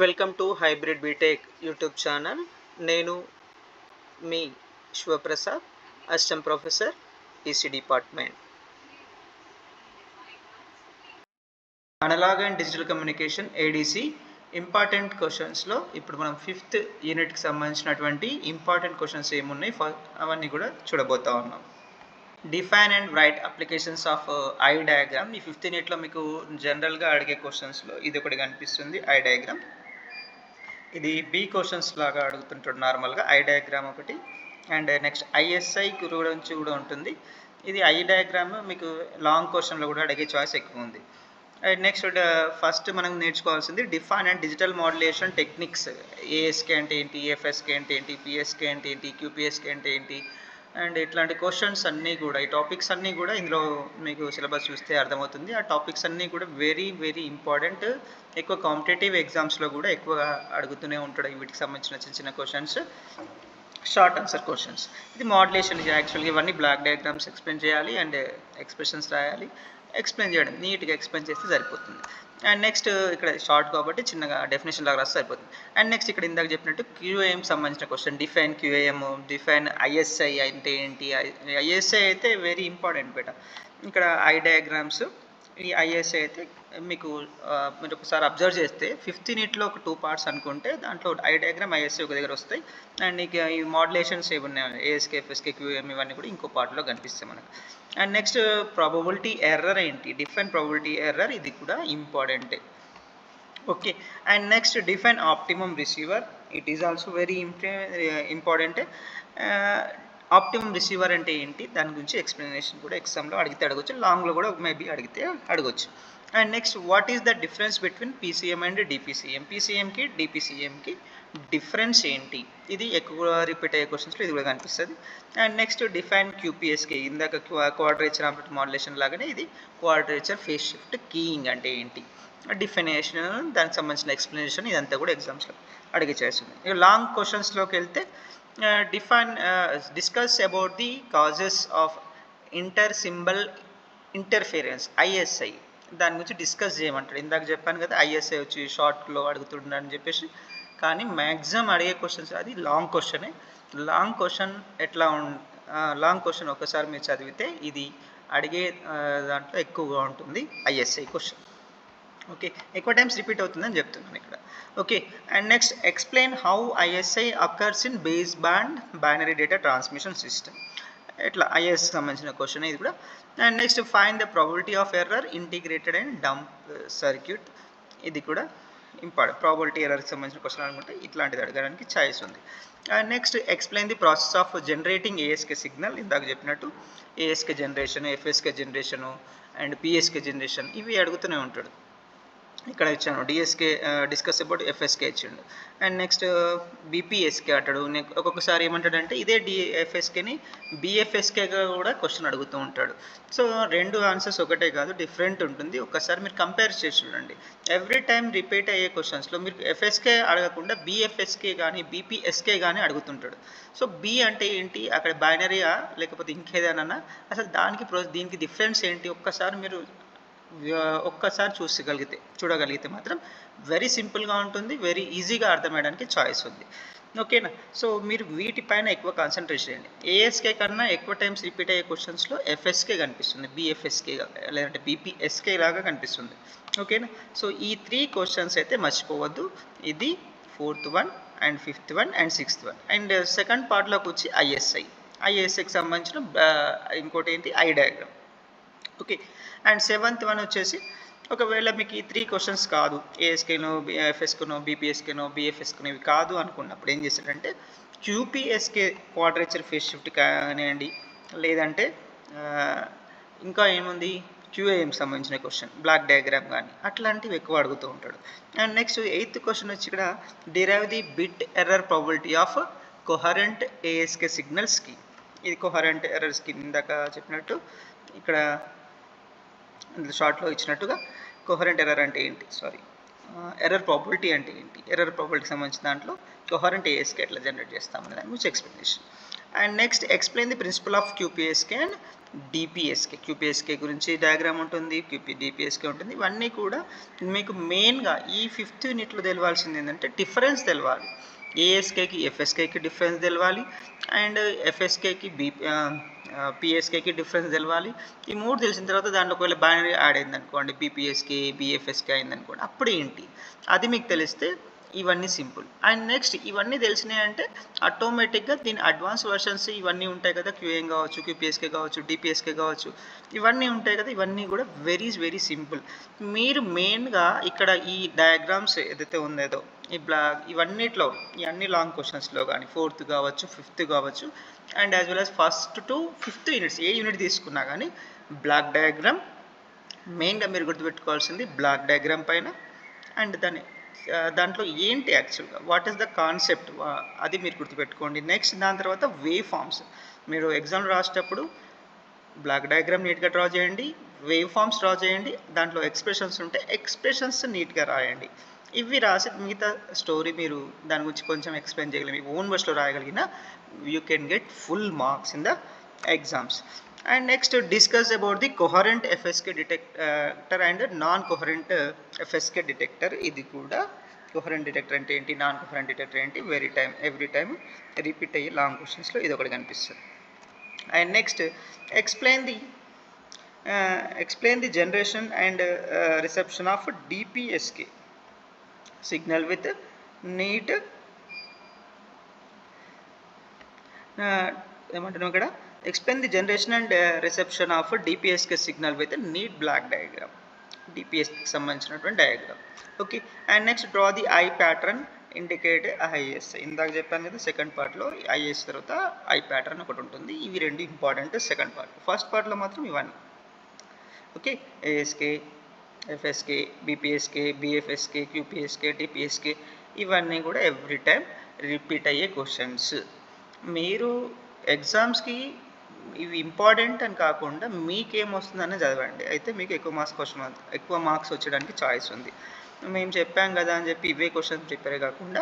Welcome to hybrid BTech YouTube channel. నేను మీ Shivaprasad, assistant professor, EC department. Analog and digital communication ADC important క్వశ్చన్స్లో ఇప్పుడు మనం 5th యూనిట్కి సంబంధించినటువంటి ఇంపార్టెంట్ క్వశ్చన్స్ ఏమున్నాయి అవన్నీ కూడా చూడబోతా ఉన్నాం. Define and right applications of I diagram. ఈ 5th యూనిట్లో మీకు జనరల్గా అడిగే క్వశ్చన్స్లో ఇది ఒకటి కనిపిస్తుంది, ఐ డయాగ్రామ్. ఇది బి క్వశ్చన్స్ లాగా అడుగుతుంటాడు నార్మల్గా, ఐ డయాగ్రామ్ ఒకటి. అండ్ నెక్స్ట్ ఐఎస్ఐ గురించి కూడా ఉంటుంది. ఇది ఐ డయాగ్రామ్ మీకు లాంగ్ క్వశ్చన్లో కూడా అడిగే చాయిస్ ఎక్కువ ఉంది. అండ్ నెక్స్ట్ ఫస్ట్ మనం నేర్చుకోవాల్సింది define and digital modulation techniques. ASK అంటే ఏంటి, ఎఫ్ఎస్కే అంటే ఏంటి, పిఎస్కే అంటే ఏంటి, క్యూపిఎస్కే అంటే ఏంటి, అండ్ ఇట్లాంటి క్వశ్చన్స్ అన్నీ కూడా, ఈ టాపిక్స్ అన్నీ కూడా ఇందులో మీకు సిలబస్ చూస్తే అర్థమవుతుంది. ఆ టాపిక్స్ అన్నీ కూడా వెరీ వెరీ ఇంపార్టెంట్. ఎక్కువ కాంపిటేటివ్ ఎగ్జామ్స్లో కూడా ఎక్కువగా అడుగుతూనే ఉంటాడు వీటికి సంబంధించిన చిన్న చిన్న క్వశ్చన్స్, షార్ట్ ఆన్సర్ క్వశ్చన్స్. ఇది మోడ్యులేషన్. యాక్చువల్గా ఇవన్నీ బ్లాక్ డయాగ్రామ్స్ ఎక్స్ప్లెయిన్ చేయాలి అండ్ ఎక్స్ప్రెషన్స్ రాయాలి. ఎక్స్ప్లెయిన్ చేయడం, నీట్గా ఎక్స్ప్లెయిన్ చేస్తే సరిపోతుంది. అండ్ నెక్స్ట్ ఇక్కడ షార్ట్ కాబట్టి చిన్నగా డెఫినేషన్ లాగా రాస్తే సరిపోతుంది. అండ్ నెక్స్ట్ ఇక్కడ ఇందాక చెప్పినట్టు క్యూఏఎం సంబంధించిన క్వశ్చన్, డిఫైన్ క్యూఏఎం, డిఫైన్ ఐఎస్ఐ అంటే ఏంటి. ఐఎస్ఐ అయితే వెరీ ఇంపార్టెంట్ బేట. ఇక్కడ ఐ డయాగ్రామ్స్, ఈ ఐఎస్ఐ అయితే మీకు మీరు ఒకసారి అబ్జర్వ్ చేస్తే 5th యూనిట్లో ఒక 2 పార్ట్స్ అనుకుంటే దాంట్లో ఐ డయాగ్రామ్, ఐఎస్ఐ ఒక దగ్గర వస్తాయి. అండ్ ఇక ఈ మోడ్యులేషన్స్ ఏమి ఉన్నాయి, ఏఎస్కే, ఎఫ్ఎస్కే, క్యూఎం, ఇవన్నీ కూడా ఇంకో పార్ట్లో కనిపిస్తాయి మనకు. అండ్ నెక్స్ట్ ప్రాబబిలిటీ ఎర్రర్ ఏంటి, డిఫైన్ ప్రాబబిలిటీ ఎర్రర్, ఇది కూడా ఇంపార్టెంటే. Okay. And next define optimum receiver, it is also very important. Optimum receiver అంటే ఏంటి, దాని గురించి ఎక్స్ప్లెనేషన్ కూడా ఎగ్జామ్లో అడిగితే అడగచ్చు, లాంగ్లో కూడా మేబీ అడిగితే అడగచ్చు. And next what is the difference between PCM and DPCM, పీసీఎంకి డిపిసిఎంకి డిఫరెన్స్ ఏంటి, ఇది ఎక్కువ రిపీట్ అయ్యే క్వశ్చన్స్లో ఇది కూడా కనిపిస్తుంది. అండ్ నెక్స్ట్ డిఫైన్ క్యూపీఎస్కే, ఇందాక క్వాడ్రేచర్ ఆంప్లిట్యూడ్ మాడ్యులేషన్ లాగానే ఇది క్వాడ్రేచర్ ఫేజ్ షిఫ్ట్ కీయింగ్ అంటే ఏంటి, డిఫినేషన్, దానికి సంబంధించిన ఎక్స్ప్లెనేషన్, ఇదంతా కూడా ఎగ్జామ్స్లో అడిగే చేస్తుంది. ఇక లాంగ్ క్వశ్చన్స్లోకి వెళ్తే discuss about the causes of inter symbol interference, ISI, దాని గురించి డిస్కస్ చేయమంటాడు. ఇందాక చెప్పాను కదా ఐఎస్ఐ వచ్చి షార్ట్లో అడుగుతుండని చెప్పేసి, కానీ మ్యాక్సిమం అడిగే క్వశ్చన్స్ అది లాంగ్ క్వశ్చనే. లాంగ్ క్వశ్చన్ లాంగ్ క్వశ్చన్ ఒకసారి మీరు చదివితే ఇది అడిగే దాంట్లో ఎక్కువగా ఉంటుంది ఐఎస్ఐ క్వశ్చన్. ఓకే, ఎక్కువ టైమ్స్ రిపీట్ అవుతుందని చెప్తున్నాను ఇక్కడ. Okay. And next explain how ISI occurs in base band binary data transmission system, ఇట్లా ఐఎస్ సంబంధించిన క్వశ్చన్ ఇది కూడా. And next find the probability of error integrated and dump circuit, ఇది కూడా ఇంపార్టెంట్. ప్రాబబిలిటీ ఎర్రర్కి సంబంధించిన క్వశ్చన్ అనుకుంటే ఇట్లాంటిది అడగడానికి ఛాయిస్ ఉంది. And next explain the process of generating ASK signal, ఇందాక చెప్పినట్టు ASK generation, FSK generation and PSK generation, ఇవి అడుగుతూనే ఉంటాడు. ఇక్కడ ఇచ్చాను డిఎస్కే, డిస్కస్ అబౌట్ ఎఫ్ఎస్కే ఇచ్చిండు. అండ్ నెక్స్ట్ బీపీఎస్కే అంటాడు. ఒక్కొక్కసారి ఏమంటాడంటే ఇదే డిఎఫ్ఎస్కేని బిఎఫ్ఎస్కేగా కూడా క్వశ్చన్ అడుగుతూ ఉంటాడు. సో రెండు ఆన్సర్స్ ఒకటే కాదు, డిఫరెంట్ ఉంటుంది. ఒక్కసారి మీరు కంపేర్ చేసి చూడండి. ఎవ్రీ టైం రిపీట్ అయ్యే క్వశ్చన్స్లో మీరు ఎఫ్ఎస్కే అడగకుండా బిఎఫ్ఎస్కే కానీ బీపీఎస్కే కానీ అడుగుతుంటాడు. సో బి అంటే ఏంటి, అక్కడ బైనరీయా లేకపోతే ఇంకేదైనా, అసలు దీనికి డిఫరెన్స్ ఏంటి, ఒక్కసారి మీరు ఒక్కసారి చూడగలిగితే మాత్రం వెరీ సింపుల్గా ఉంటుంది, వెరీ ఈజీగా అర్థమయ్యడానికి చాయిస్ ఉంది. ఓకేనా. సో మీరు వీటిపైన ఎక్కువ కాన్సన్ట్రేట్ చేయండి. ఏఎస్కే కన్నా ఎక్కువ టైమ్స్ రిపీట్ అయ్యే క్వశ్చన్స్లో ఎఫ్ఎస్కే కనిపిస్తుంది, బిఎఫ్ఎస్కే లేదంటే బీపీఎస్కే లాగా కనిపిస్తుంది. ఓకేనా. సో ఈ 3 క్వశ్చన్స్ అయితే మర్చిపోవద్దు. ఇది 4th one and 5th one and 6th one. And second పార్ట్లోకి వచ్చి ఐఎస్ఐకి సంబంధించిన ఇంకోటి ఏంటి, eye diagram. Okay. And 7th one వచ్చేసి, ఒకవేళ మీకు ఈ 3 క్వశ్చన్స్ కాదు, ఏఎస్కేనో ఎఫ్ఎస్కేనో బీపీఎస్కేనో బిఎఫ్ఎస్కేనో ఇవి కాదు అనుకున్నప్పుడు ఏం చేస్తాడంటే క్యూపీఎస్కే క్వాడ్రేచర్ ఫేజ్ షిఫ్ట్ కానివ్వండి, లేదంటే ఇంకా ఏముంది క్యూఏఎం సంబంధించిన క్వశ్చన్, బ్లాక్ డయాగ్రామ్ కానీ అట్లాంటివి ఎక్కువ అడుగుతూ ఉంటాడు. అండ్ నెక్స్ట్ 8th క్వశ్చన్ వచ్చి ఇక్కడ derive the bit error probability of coherent ASK సిగ్నల్స్కి, ఇది కొహరెంట్ ఎర్రర్స్కి ఇందాక చెప్పినట్టు ఇక్కడ షార్ట్లో ఇచ్చినట్టుగా కొహరెంట్ ఎర్రర్ అంటే ఏంటి, ఎర్రర్ ప్రాబబిలిటీ అంటే ఏంటి, ఎర్రర్ ప్రాబబిలిటీకి సంబంధించిన దాంట్లో కొహరెంట్ ఏఎస్కే ఎట్లా జనరేట్ చేస్తామనే దాని గురించి explanation. And next explain the principle of QPSK and DPSK. QPSK గురించి డయాగ్రామ్ ఉంటుంది, డిపిఎస్కే ఉంటుంది. ఇవన్నీ కూడా మీకు మెయిన్గా ఈ 5th యూనిట్లో తెలవాల్సింది ఏంటంటే డిఫరెన్స్ తెలవాలి. ఏఎస్కేకి ఎఫ్ఎస్కేకి డిఫరెన్స్ తెలవాలి, అండ్ ఎఫ్ఎస్కేకి పిఎస్కేకి డిఫరెన్స్ తెలవాలి. ఈ 3 తెలిసిన తర్వాత దాంట్లో ఒకవేళ బైనరీ యాడ్ అయింది అనుకోండి, బీపీఎస్కే బిఎఫ్ఎస్కే అయింది అనుకోండి, అప్పుడు ఏంటి అది మీకు తెలిస్తే ఇవన్నీ సింపుల్. అండ్ నెక్స్ట్ ఇవన్నీ తెలిసినాయి అంటే ఆటోమేటిక్గా దీని అడ్వాన్స్ వర్షన్స్ ఇవన్నీ ఉంటాయి కదా, క్యూఏం కావచ్చు, క్యూపీఎస్కే కావచ్చు, డిపిఎస్కే కావచ్చు, ఇవన్నీ ఉంటాయి కదా, ఇవన్నీ కూడా వెరీ సింపుల్. మీరు మెయిన్గా ఇక్కడ ఈ డయాగ్రామ్స్ ఏదైతే ఉందేదో ఇవన్నిట్లో ఈ అన్ని లాంగ్ క్వశ్చన్స్లో కానీ 4th కావచ్చు, 5th కావచ్చు, and as well as 1st to 5th units A unit తీసుకున్నా కానీ బ్లాక్ డయాగ్రామ్ మెయిన్గా మీరు గుర్తుపెట్టుకోవాల్సింది బ్లాక్ డయాగ్రామ్ పైన. అండ్ దాంట్లో ఏంటి యాక్చువల్గా వాట్ ఈస్ ద కాన్సెప్ట్ అది మీరు గుర్తుపెట్టుకోండి. నెక్స్ట్ దాని తర్వాత వేవ్ ఫామ్స్. మీరు ఎగ్జామ్ రాసేటప్పుడు బ్లాక్ డయాగ్రామ్ నీట్గా డ్రా చేయండి, వేవ్ ఫామ్స్ డ్రా చేయండి, దాంట్లో ఎక్స్ప్రెషన్స్ ఉంటే ఎక్స్ప్రెషన్స్ నీట్గా రాయండి. ఇవి రాసి మిగతా స్టోరీ మీరు దాని గురించి కొంచెం ఎక్స్ప్లెయిన్ చేయగలిగి మీ ఓన్ వర్డ్స్లో రాయగలిగిన you can get full marks in the exams. And next discuss about the coherent FSK detector and non coherent FSK detector. ఇది కూడా కొహరెంట్ డిటెక్టర్ అంటే ఏంటి, నాన్ కొహరెంట్ డిటెక్టర్ ఏంటి, ఎవ్రీ టైమ్ రిపీట్ అయ్యే లాంగ్ క్వశ్చన్స్లో ఇది ఒకటి కనిపిస్తుంది. And next explain the generation and reception of DPSK signal with neat ఏమంటున్నాం ఇక్కడ, explain the generation and reception of DPSK signal with neat block diagram, డిపిఎస్కి సంబంధించినటువంటి diagram. Okay. And next draw the eye pattern indicate ISI. ఇందాక చెప్పాను కదా second పార్ట్లో is తర్వాత I pattern ఒకటి ఉంటుంది. ఇవి రెండు ఇంపార్టెంట్ సెకండ్ పార్ట్. ఫస్ట్ పార్ట్లో మాత్రం ఇవన్నీ. ఓకే. ఏఎస్కే, ఎఫ్ఎస్కే, బీపీఎస్కే, బిఎఫ్ఎస్కే, క్యూపీఎస్కే, డిపిఎస్కే, ఇవన్నీ కూడా ఎవ్రీ టైం రిపీట్ అయ్యే క్వశ్చన్స్. మీరు ఎగ్జామ్స్కి ఇవి ఇంపార్టెంట్ అని కాకుండా మీకేమొస్తుందని చదవండి, అయితే మీకు ఎక్కువ మార్క్స్ వచ్చేయడానికి ఛాయిస్ ఉంది. మేము చెప్పాం కదా అని చెప్పి ఇవే క్వశ్చన్స్ ప్రిపేర్ కాకుండా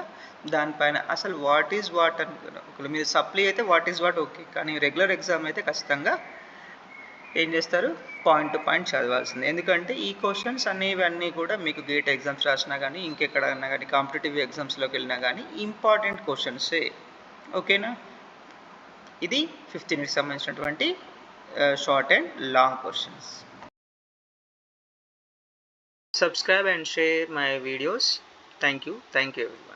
దానిపైన అసలు వాట్ ఈజ్ వాట్ ఒకవేళ మీరు సప్లీ అయితే వాట్ ఈజ్ వాట్ ఓకే, కానీ రెగ్యులర్ ఎగ్జామ్ అయితే ఖచ్చితంగా ఏం చేస్తారు, పాయింట్ టు పాయింట్ చదవాల్సింది. ఎందుకంటే ఈ క్వశ్చన్స్ అనేవన్నీ కూడా మీకు గేట్ ఎగ్జామ్స్ రాసినా కానీ ఇంకెక్కడన్నా కానీ కాంపిటేటివ్ ఎగ్జామ్స్లోకి వెళ్ళినా కానీ ఇంపార్టెంట్ క్వశ్చన్సే. ఓకేనా. ఇది 5th యూనిట్కి సంబంధించినటువంటి short and long questions. Subscribe and share my videos. Thank you everyone.